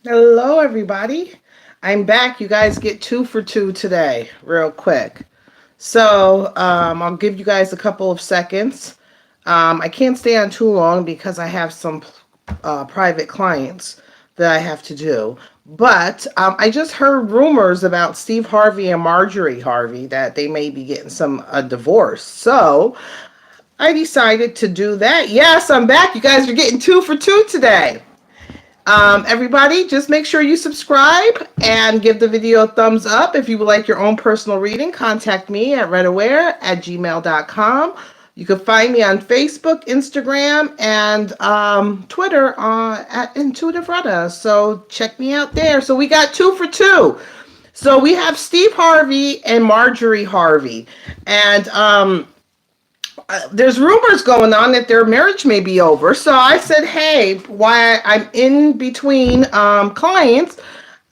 Hello, everybody. I'm back. You guys get 2 for 2 today, real quick. I'll give you guys a couple of seconds. I can't stay on too long because I have some private clients that I have to do. But I just heard rumors about Steve Harvey and Marjorie Harvey that they may be getting some a divorce. So I decided to do that. Yes, I'm back. You guys are getting 2 for 2 today. Everybody, just make sure you subscribe and give the video a thumbs up. If you would like your own personal reading, contact me at rettaware@gmail.com. You can find me on Facebook, Instagram, and Twitter at Intuitive Retta. So check me out there. So we got 2 for 2. So we have Steve Harvey and Marjorie Harvey. And there's rumors going on that their marriage may be over. So I said, hey, while I'm in between clients,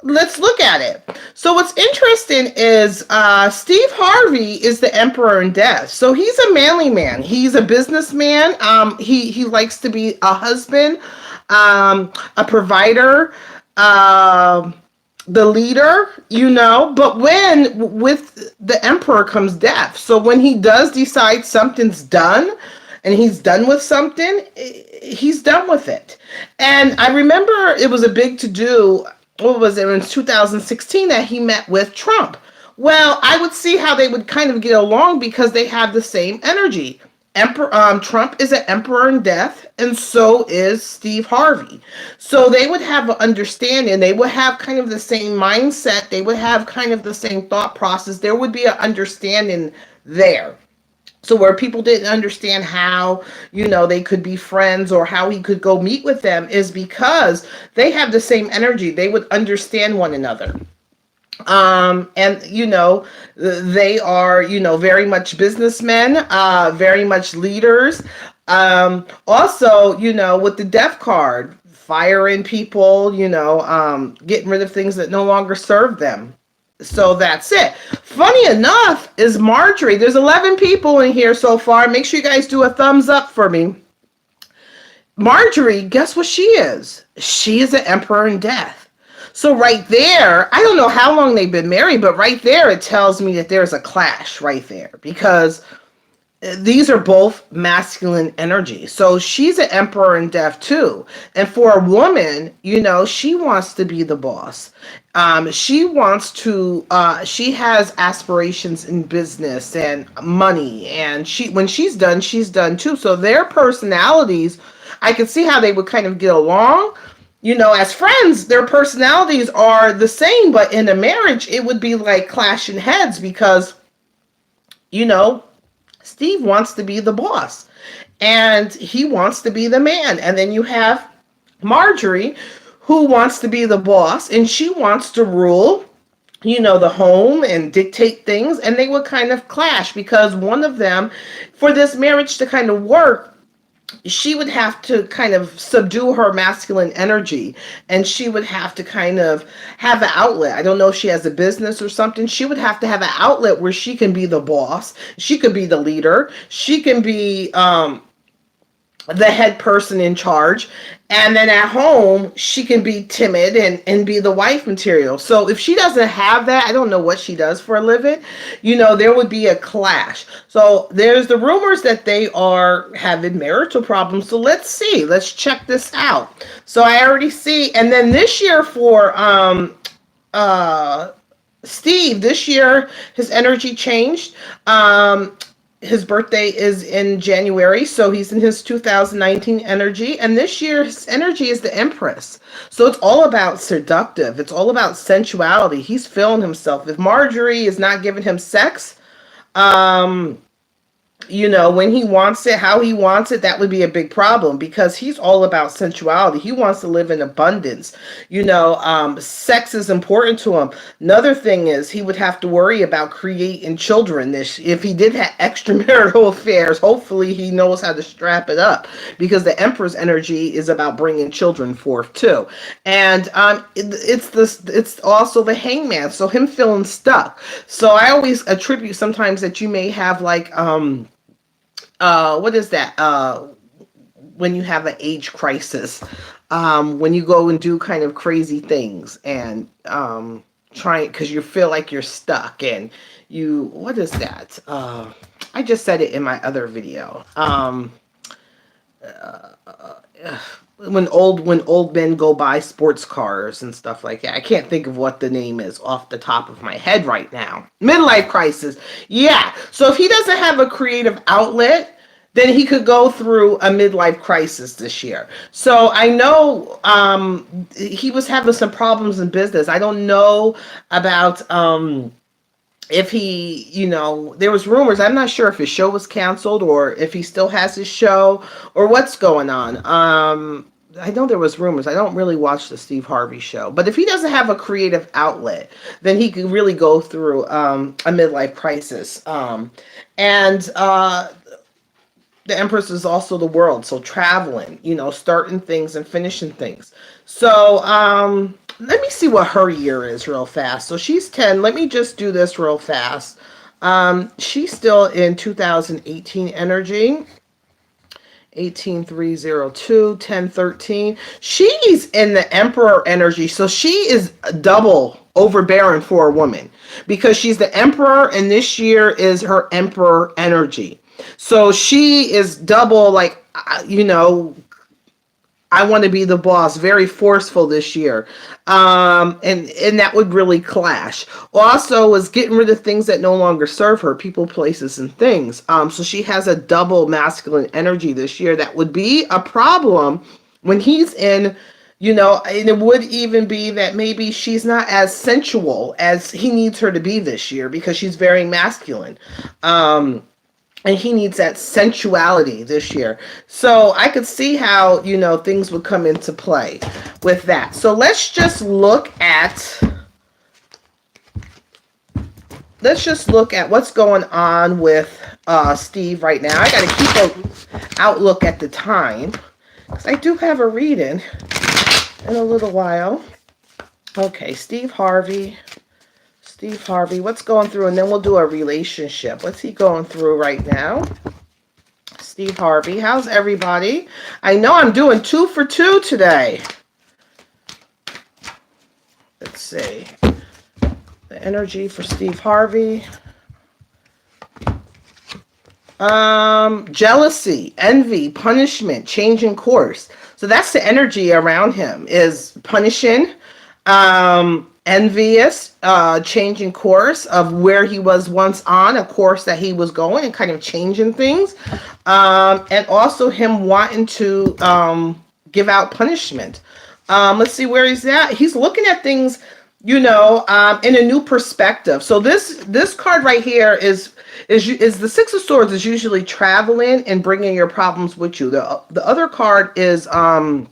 let's look at it. So what's interesting is Steve Harvey is the emperor in death. So he's a manly man. He's a businessman. He likes to be a husband, a provider, the leader, but when with the emperor comes death. So when he does decide something's done and he's done with something, he's done with it. And I remember it was a big to do, what was it, in 2016 that he met with Trump. Well, I would see how they would kind of get along because they have the same energy. Trump is an emperor in death, and so is Steve Harvey. So they would have an understanding. They would have kind of the same mindset. They would have kind of the same thought process. There would be an understanding there. So where people didn't understand how, they could be friends or how he could go meet with them is because they have the same energy. They would understand one another. And they are very much businessmen, very much leaders. Also, with the death card, firing people, getting rid of things that no longer serve them. So that's it. Funny enough is Marjorie. There's 11 people in here so far. Make sure you guys do a thumbs up for me. Marjorie, guess what she is? She is an emperor in death. So right there, I don't know how long they've been married, but right there, it tells me that there's a clash right there because these are both masculine energy. So she's an emperor in death too. And for a woman, she wants to be the boss. She wants to, she has aspirations in business and money. And when she's done too. So their personalities, I can see how they would kind of get along. As friends, their personalities are the same, but in a marriage, it would be like clashing heads because, Steve wants to be the boss and he wants to be the man. And then you have Marjorie, who wants to be the boss and she wants to rule, the home and dictate things. And they would kind of clash because one of them, for this marriage to kind of work, she would have to kind of subdue her masculine energy and she would have to kind of have an outlet. I don't know if she has a business or something. She would have to have an outlet where she can be the boss. She could be the leader. She can be the head person in charge. And then at home, she can be timid and be the wife material. So if she doesn't have that, I don't know what she does for a living, there would be a clash. So there's the rumors that they are having marital problems. So let's see. Let's check this out. So I already see. And then this year for Steve, this year his energy changed. His birthday is in January, so he's in his 2019 energy. And this year, his energy is the Empress. So it's all about seductive. It's all about sensuality. He's feeling himself. If Marjorie is not giving him sex, when he wants it, how he wants it, that would be a big problem because he's all about sensuality. He wants to live in abundance. Sex is important to him. Another thing is he would have to worry about creating children. If he did have extramarital affairs, hopefully he knows how to strap it up because the Emperor's energy is about bringing children forth too. And it's also the Hangman. So him feeling stuck. So I always attribute sometimes that you may have like, what is that? When you have an age crisis, when you go and do kind of crazy things and trying because you feel like you're stuck and you what is that? I just said it in my other video. When old men go buy sports cars and stuff like that. I can't think of what the name is off the top of my head right now. Midlife crisis. Yeah. So if he doesn't have a creative outlet, then he could go through a midlife crisis this year. So I know he was having some problems in business. I don't know about if he, there was rumors. I'm not sure if his show was canceled or if he still has his show or what's going on. I know there was rumors. I don't really watch the Steve Harvey show, but if he doesn't have a creative outlet, then he could really go through a midlife crisis. And the Empress is also the world, so traveling, starting things and finishing things. So let me see what her year is real fast. So she's 10. Let me just do this real fast. She's still in 2018 energy. 18302 1013. She's in the Emperor energy, so she is double overbearing for a woman because she's the Emperor and this year is her Emperor energy. So she is double, like, I want to be the boss, very forceful this year. And that would really clash. Also is getting rid of things that no longer serve her, people, places, and things. So she has a double masculine energy this year that would be a problem when he's in, and it would even be that maybe she's not as sensual as he needs her to be this year because she's very masculine. And he needs that sensuality this year. So I could see how, things would come into play with that. So let's just look at what's going on with Steve right now. I got to keep an outlook at the time because I do have a reading in a little while. Okay, Steve Harvey, what's going through? And then we'll do a relationship. What's he going through right now? Steve Harvey, how's everybody? I know I'm doing 2 for 2 today. Let's see. The energy for Steve Harvey. Jealousy, envy, punishment, changing course. So that's the energy around him, is punishing, envious, changing course of where he was once on, a course that he was going and kind of changing things. And also him wanting to give out punishment. Let's see where he's at. He's looking at things, in a new perspective. So this card right here is the Six of Swords is usually traveling and bringing your problems with you. The other card is I'm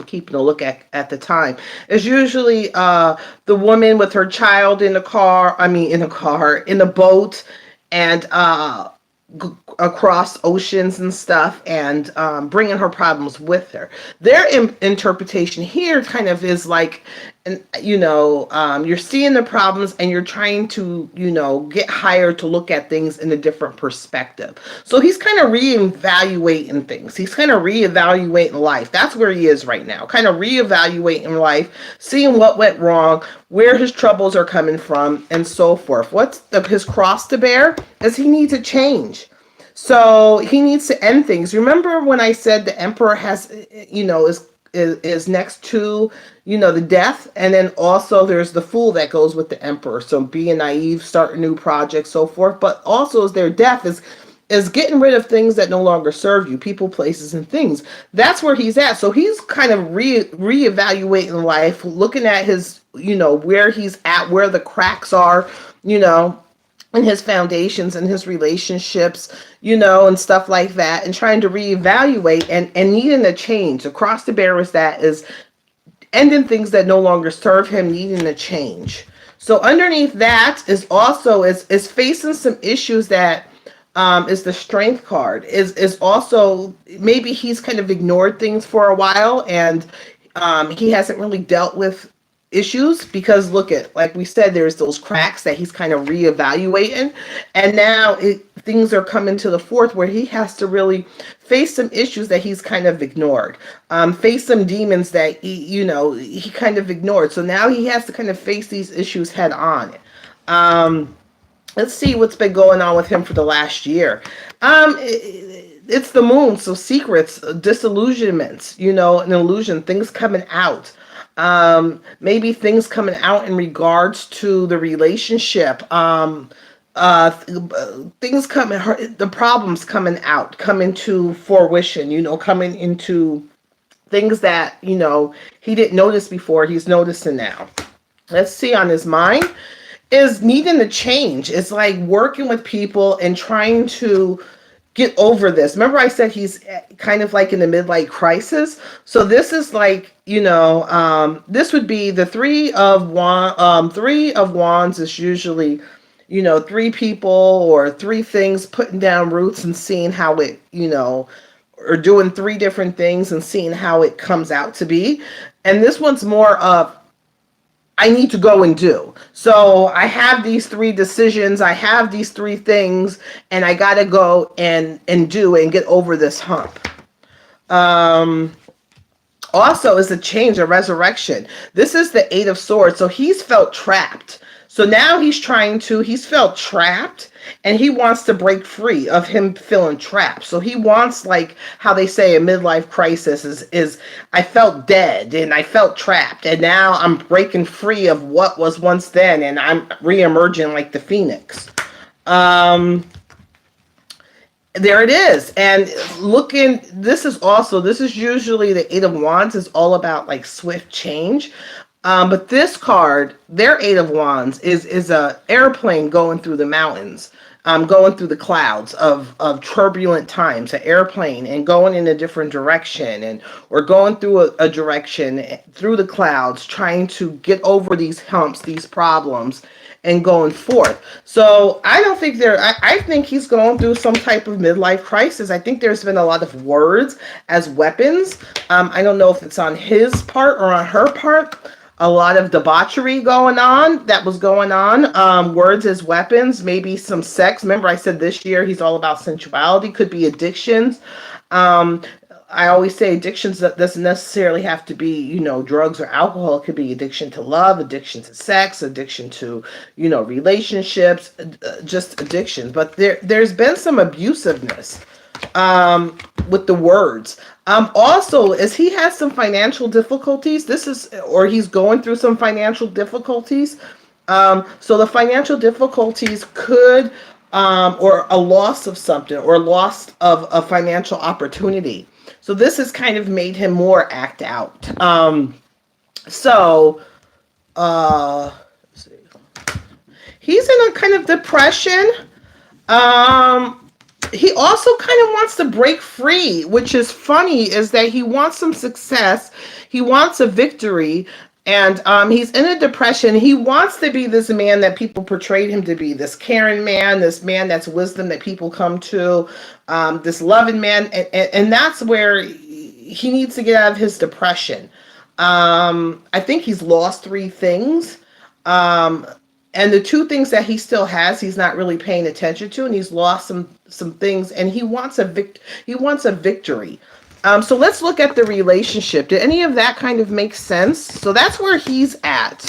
keeping a look at the time. It's usually the woman with her child in the boat, and across oceans and stuff, and bringing her problems with her. Their interpretation here kind of is like, you're seeing the problems and you're trying to, get higher to look at things in a different perspective. So he's kind of reevaluating things. He's kind of reevaluating life. That's where he is right now. Kind of reevaluating life, seeing what went wrong, where his troubles are coming from, and so forth. What's his cross to bear is he needs a change. So he needs to end things. Remember when I said the Emperor has, is next to, the death, and then also there's the Fool that goes with the Emperor. So being naive, starting new projects, so forth. But also is their death is getting rid of things that no longer serve you, people, places, and things. That's where he's at. So he's kind of reevaluating life, looking at his, where he's at, where the cracks are, in his foundations and his relationships, and stuff like that, and trying to reevaluate and needing a change. Across the bear is ending things that no longer serve him, needing a change. So underneath that is also is facing some issues that is the Strength card. Is also maybe he's kind of ignored things for a while, and he hasn't really dealt with issues, because look at, like we said, there's those cracks that he's kind of reevaluating, and now things are coming to the fourth where he has to really face some issues that he's kind of ignored, face some demons that he kind of ignored. So now he has to kind of face these issues head on. um let's see what's been going on with him for the last year. It's the moon, so secrets, disillusionments, an illusion, things coming out. Maybe things coming out in regards to the relationship. Things coming, the problems coming out, coming to fruition. Coming into things that he didn't notice before. He's noticing now. Let's see, on his mind is needing to change. It's like working with people and trying to get over this. Remember I said he's kind of like in the midlife crisis. So this is like, this would be the three of wands is usually, three people or three things putting down roots and seeing how it, or doing three different things and seeing how it comes out to be. And this one's more of, I need to go and do. So I have these three decisions. I have these three things, and I got to go and do and get over this hump. Also is a change, a resurrection. This is the Eight of Swords. So he's felt trapped. So now he's felt trapped, and he wants to break free of him feeling trapped. So he wants, like how they say a midlife crisis is I felt dead and I felt trapped, and now I'm breaking free of what was once then, and I'm reemerging like the phoenix. There it is. And this is usually the Eight of Wands is all about like swift change. But this card, their Eight of Wands, is a airplane going through the mountains, going through the clouds of turbulent times, an airplane, and going in a different direction, or going through a direction through the clouds, trying to get over these humps, these problems, and going forth. So I don't think I think he's going through some type of midlife crisis. I think there's been a lot of words as weapons. I don't know if it's on his part or on her part. A lot of debauchery that was going on. Words as weapons, maybe some sex. Remember I said this year he's all about sensuality. Could be addictions. I always say addictions that doesn't necessarily have to be, drugs or alcohol. It could be addiction to love, addiction to sex, addiction to, relationships, just addiction. But there's been some abusiveness with the words. Also, as he has some financial difficulties, he's going through some financial difficulties. So the financial difficulties could, or a loss of something, or loss of a financial opportunity. So this has kind of made him more act out. Let's see. He's in a kind of depression. He also kind of wants to break free, which is funny, is that he wants some success. He wants a victory. And he's in a depression. He wants to be this man that people portrayed him to be, this caring man, this man that's wisdom that people come to, this loving man. And that's where he needs to get out of his depression. I think he's lost three things. And the two things that he still has, he's not really paying attention to, and he's lost some things, and he wants a victory. So let's look at the relationship. Did any of that kind of make sense? So that's where he's at.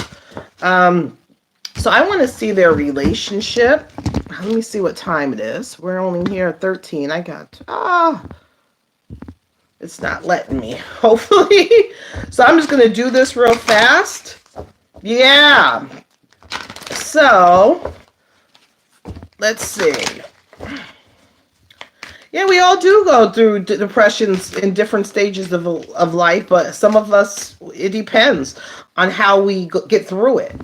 So I want to see their relationship. Let me see what time it is. We're only here at 13. It's not letting me, hopefully. So I'm just going to do this real fast. Yeah. So let's see. Yeah, we all do go through depressions in different stages of life, but some of us, it depends on how we get through it.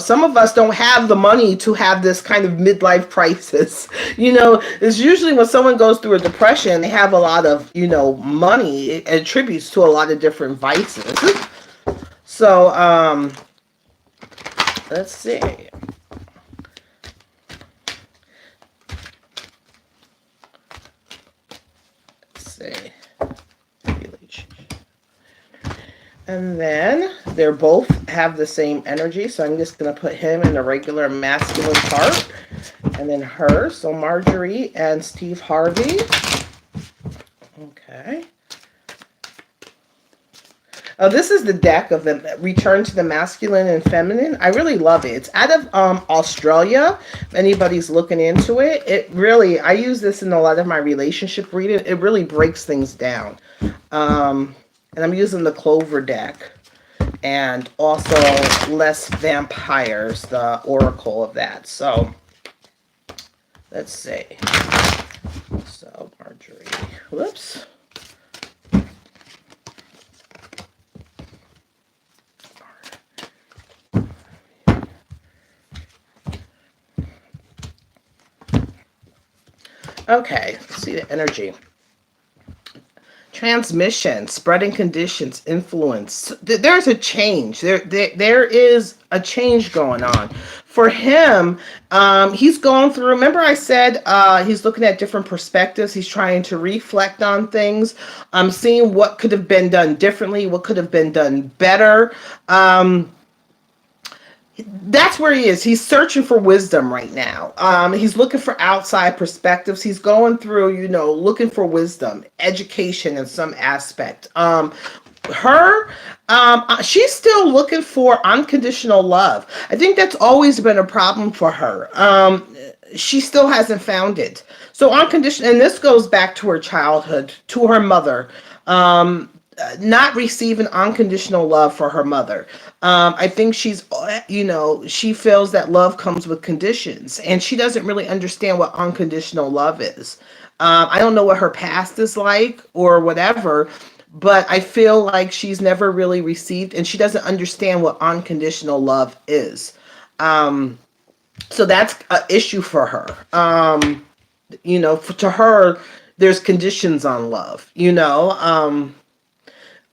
Some of us don't have the money to have this kind of midlife crisis. It's usually when someone goes through a depression, they have a lot of, money. It attributes to a lot of different vices. So, let's see. And then they're both have the same energy. So I'm just going to put him in the regular masculine part. And then her. So Marjorie and Steve Harvey. Okay. Oh, this is the deck of the Return to the Masculine and Feminine. I really love it. It's out of Australia. If anybody's looking into it, it really, I use this in a lot of my relationship reading. It really breaks things down. And I'm using the Clover deck. And also Less Vampires, the oracle of that. So, let's see. So, Marjorie. Whoops. Okay, let's see the energy. Transmission, spreading conditions, influence. There's a change. There is a change going on. For him, he's going through, remember I said he's looking at different perspectives. He's trying to reflect on things. Seeing what could have been done differently, what could have been done better. That's where he is. He's searching for wisdom right now. He's looking for outside perspectives. He's going through, looking for wisdom, education in some aspect. She's still looking for unconditional love. I think that's always been a problem for her. She still hasn't found it. So unconditional, and this goes back to her childhood, to her mother. Not receiving unconditional love for her mother. I think she's, she feels that love comes with conditions, and she doesn't really understand what unconditional love is. I don't know what her past is like or whatever, but I feel like she's never really received, and she doesn't understand what unconditional love is. So that's an issue for her. To her, there's conditions on love,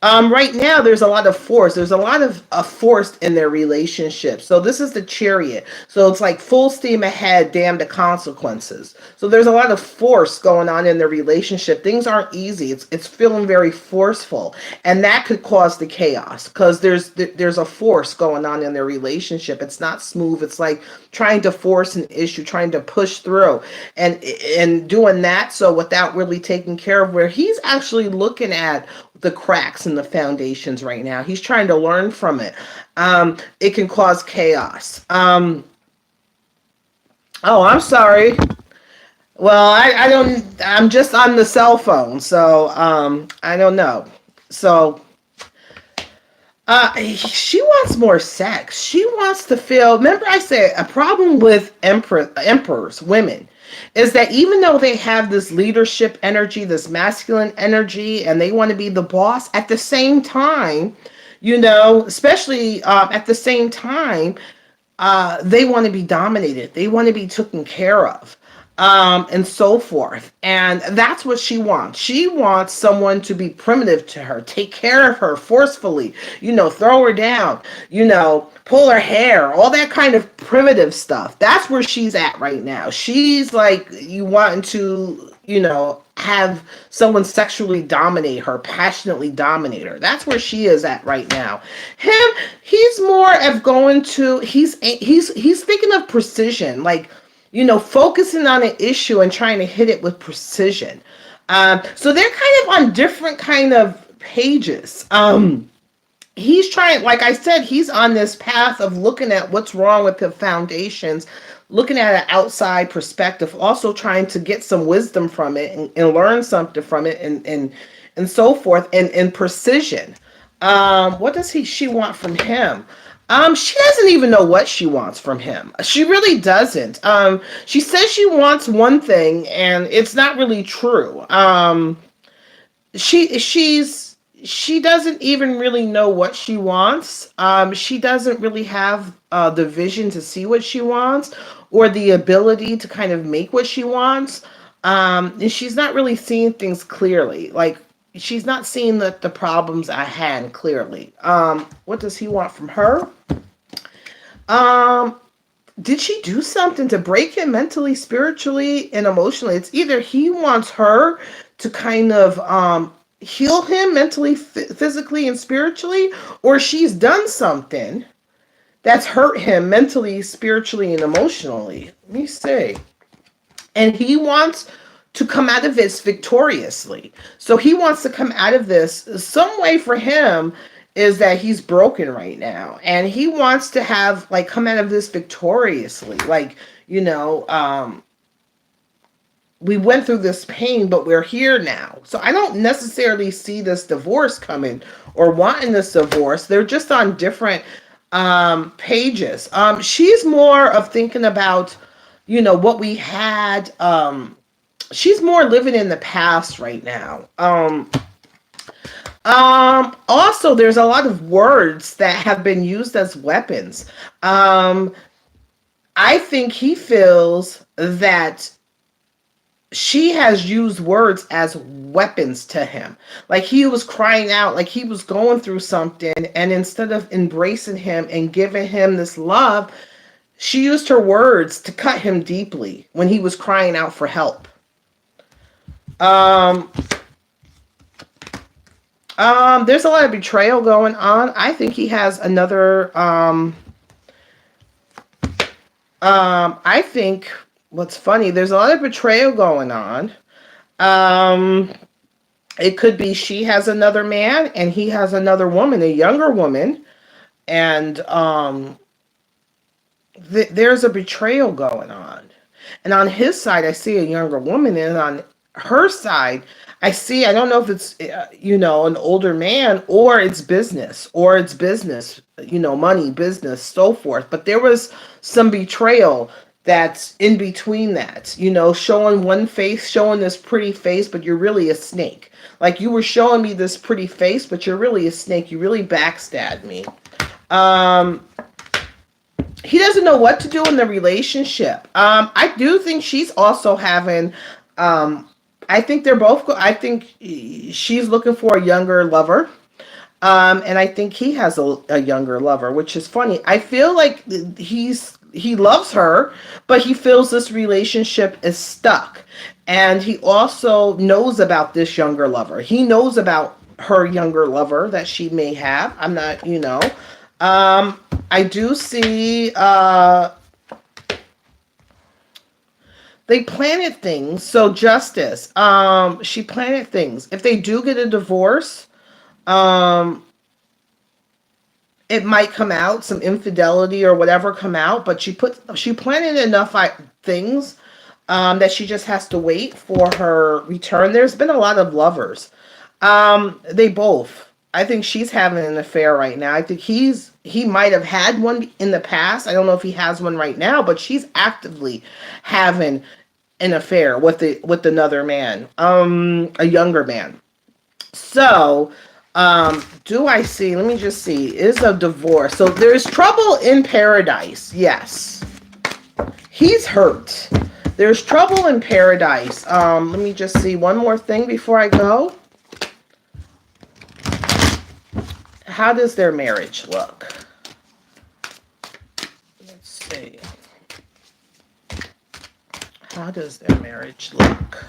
right now, there's a lot of force. There's a lot of force in their relationship. So this is the Chariot. So it's like full steam ahead, damn the consequences. So there's a lot of force going on in their relationship. Things aren't easy. It's feeling very forceful, and that could cause the chaos because there's a force going on in their relationship. It's not smooth. It's like trying to force an issue, trying to push through, and doing that. So without really taking care of where he's actually looking at the cracks in the foundations right now. He's trying to learn from it. It can cause chaos. Oh, I'm sorry. Well, I don't, I'm just on the cell phone, so I don't know. So she wants more sex. She wants to feel, remember I said a problem with emperors, women, is that even though they have this leadership energy, this masculine energy, and they want to be the boss, at the same time, especially at the same time, they want to be dominated. They want to be taken care of, and so forth. And that's what she wants. She wants someone to be primitive to her, take care of her forcefully, throw her down, pull her hair, all that kind of primitive stuff. That's where she's at right now. She's like, you want to, have someone sexually dominate her, passionately dominate her. That's where she is at right now. He's more of going to, he's thinking of precision, like, focusing on an issue and trying to hit it with precision. So they're kind of on different kind of pages. He's trying, like I said, he's on this path of looking at what's wrong with the foundations, looking at an outside perspective, also trying to get some wisdom from it and learn something from it and so forth, and precision. What does she want from him? She doesn't even know what she wants from him. She really doesn't. She says she wants one thing, and it's not really true. She doesn't even really know what she wants. She doesn't really have the vision to see what she wants or the ability to kind of make what she wants. And she's not really seeing things clearly. Like, she's not seeing the problems at hand clearly. What does he want from her? Did she do something to break him mentally, spiritually, and emotionally? It's either he wants her to kind of heal him mentally, physically, and spiritually, or she's done something that's hurt him mentally, spiritually, and emotionally. Let me see. And he wants to come out of this victoriously. So he wants to come out of this. Some way for him is that he's broken right now, and he wants to have like come out of this victoriously. Like, we went through this pain, but we're here now. So I don't necessarily see this divorce coming or wanting this divorce. They're just on different pages. She's more of thinking about, what we had. She's more living in the past right now. Also, there's a lot of words that have been used as weapons. I think he feels that she has used words as weapons to him. Like he was crying out, like he was going through something, and instead of embracing him and giving him this love, she used her words to cut him deeply when he was crying out for help. There's a lot of betrayal going on. I think he has another, I think what's funny, there's a lot of betrayal going on. It could be she has another man and he has another woman, a younger woman. And, there's a betrayal going on. And on his side, I see a younger woman, and on her side, I don't know if it's, an older man, or it's business, money, business, so forth. But there was some betrayal that's in between that, showing one face, showing this pretty face, but you're really a snake. Like you were showing me this pretty face, but you're really a snake. You really backstabbed me. He doesn't know what to do in the relationship. I do think she's also having, I think they're both, I think she's looking for a younger lover. And I think he has a younger lover, which is funny. I feel like he loves her, but he feels this relationship is stuck. And he also knows about this younger lover. He knows about her younger lover that she may have. I'm not, I do see they planted things. So justice, she planted things. If they do get a divorce, it might come out, some infidelity or whatever come out, but she planted enough things that she just has to wait for her return. There's been a lot of lovers. They both. I think she's having an affair right now. I think he might have had one in the past. I don't know if he has one right now, but she's actively having an affair with another man, a younger man. So, do I see, let me just see, is a divorce. So there's trouble in paradise. Yes. He's hurt. There's trouble in paradise. Let me just see one more thing before I go. How does their marriage look? Let's see. How does their marriage look?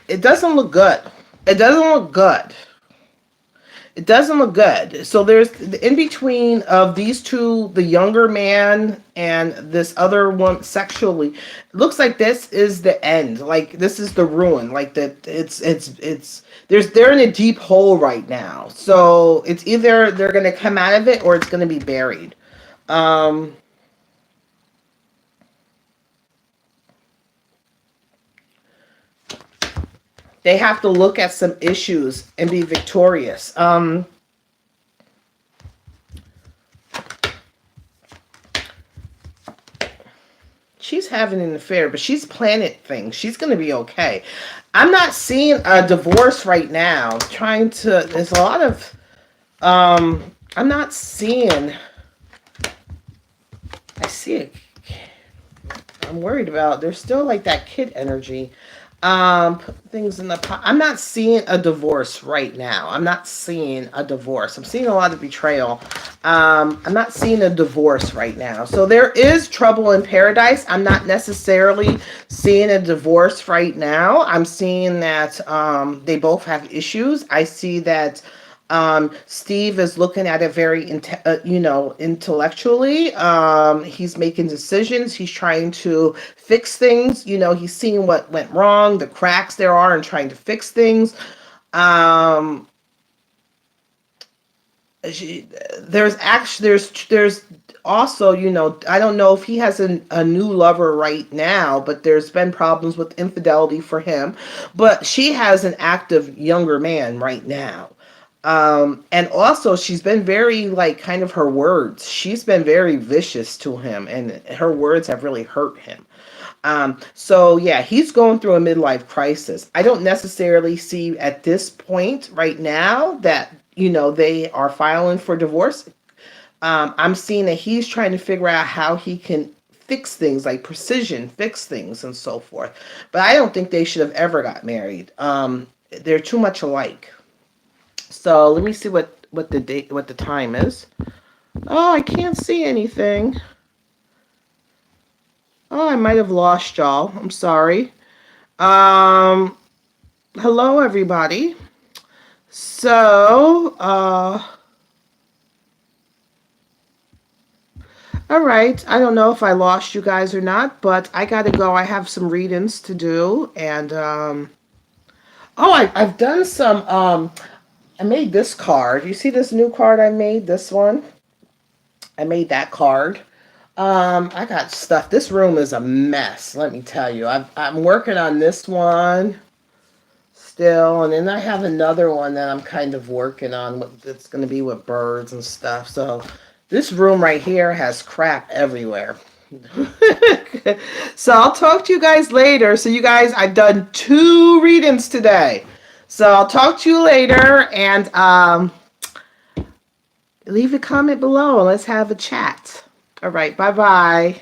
It doesn't look good. It doesn't look good. It doesn't look good. So there's the in between of these two, the younger man and this other one sexually. It looks like this is the end. Like this is the ruin. Like that they're in a deep hole right now. So it's either they're gonna come out of it or it's gonna be buried. They have to look at some issues and be victorious. She's having an affair, but she's planted things. She's going to be okay. I'm not seeing a divorce right now. There's a lot of, I'm not seeing, I see it. I'm worried about, there's still like that kid energy. Put things in the pot. I'm not seeing a divorce right now. I'm not seeing a divorce. I'm seeing a lot of betrayal. I'm not seeing a divorce right now. So there is trouble in paradise. I'm not necessarily seeing a divorce right now. I'm seeing that they both have issues. I see that Steve is looking at it very, intellectually. He's making decisions. He's trying to fix things. He's seeing what went wrong, the cracks there are, and trying to fix things. Um, she, there's also, I don't know if he has a new lover right now, but there's been problems with infidelity for him. But she has an active younger man right now. And also she's been very, like, kind of her words. She's been very vicious to him, and her words have really hurt him. So yeah, he's going through a midlife crisis. I don't necessarily see at this point right now that, they are filing for divorce. I'm seeing that he's trying to figure out how he can fix things, like precision, fix things, and so forth. But I don't think they should have ever got married. They're too much alike. So let me see what the date, what the time is. Oh, I can't see anything. Oh, I might have lost y'all. I'm sorry. Um, Hello everybody. So, all right. I don't know if I lost you guys or not, but I gotta go. I have some readings to do, and oh, I've done some. I made this card. You see this new card I made? This one. I made that card. I got stuff. This room is a mess. Let me tell you. I'm working on this one still, and then I have another one that I'm kind of working on. It's going to be with birds and stuff. So this room right here has crap everywhere. So I'll talk to you guys later. So you guys, I've done 2 readings today. So I'll talk to you later, and leave a comment below and let's have a chat. All right, bye bye.